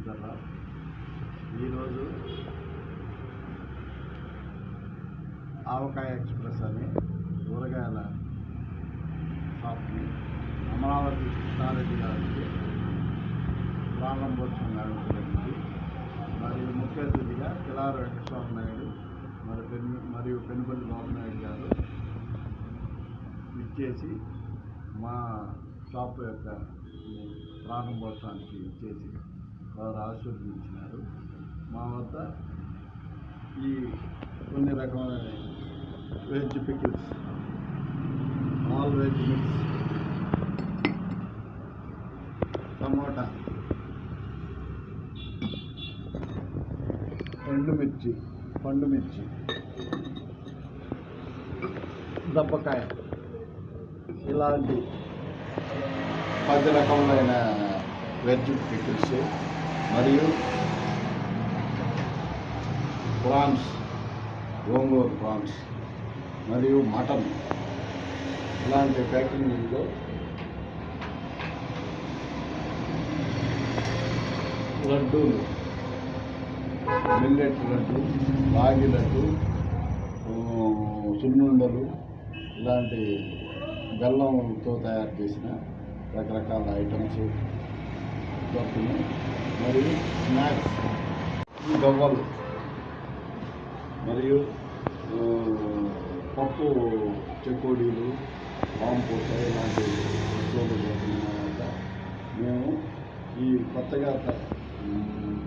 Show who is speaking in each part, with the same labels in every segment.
Speaker 1: శ్రీధర్రావు. ఈరోజు ఆవకాయ ఎక్స్ప్రెస్ అని కూరగాయల షాప్ని అమరావతి కృష్ణారెడ్డి గారికి ప్రారంభోత్సవం జరుగుతుంది. మరియు ముఖ్య అతిథిగా కిలార వెంకటస్వామి నాయుడు మరియు పెనుపల్లి బాబునాయుడు గారు ఇచ్చేసి మా షాప్ యొక్క ప్రారంభోత్సవానికి ఇచ్చేసి వారు ఆశీర్వదించినారు. మా వద్ద ఈ కొన్ని రకమైన veg pickles, all veg mix, tomato, పండుమిర్చి, దప్పకాయ ఇలాంటి 10 రకములైన వెజ్ పికిల్స్ మరియు ప్రాన్స్, గోంగూర ప్రాన్స్ మరియు మటన్ ఇలాంటి ప్యాకింగ్లో లడ్డూలు, మిల్లెట్ లడ్డు, రాగి లడ్డు, సున్నుండలు ఇలాంటి బెల్లంతో తయారు చేసిన రకరకాల ఐటమ్స్ దొరుకుతున్నాయి. మరియు స్నాక్స్, గవ్వలు మరియు పప్పు చెకోడీలు, వాంపూస ఇలాంటి వస్తువులు దొరుకుతున్న మేము ఈ కొత్తగా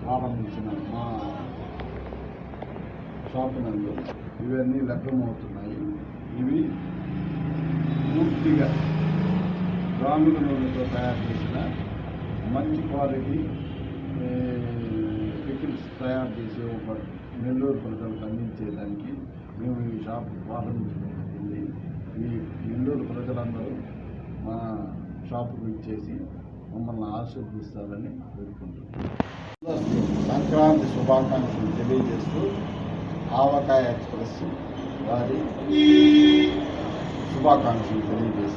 Speaker 1: ప్రారంభించిన మా షాపు నందు ఇవన్నీ లభ్యమవుతున్నాయి. ఇవి పూర్తిగా గ్రామీణ నూనెతో తయారు చేసిన మంచి క్వాలిటీ పికిల్స్ తయారు చేసే ఒక నెల్లూరు ప్రజలకు అందించేదానికి మేము ఈ షాప్ ప్రారంభించబడుతుంది. ఈ నెల్లూరు ప్రజలందరూ మా షాపుకు ఇచ్చేసి మమ్మల్ని ఆశీర్వదిస్తారని కోరుకుంటున్నాం. సంక్రాంతి శుభాకాంక్షలు తెలియజేస్తూ ఆవకాయ ఎక్స్ప్రెస్ వారి శుభాకాంక్షలు తెలియజేస్తారు.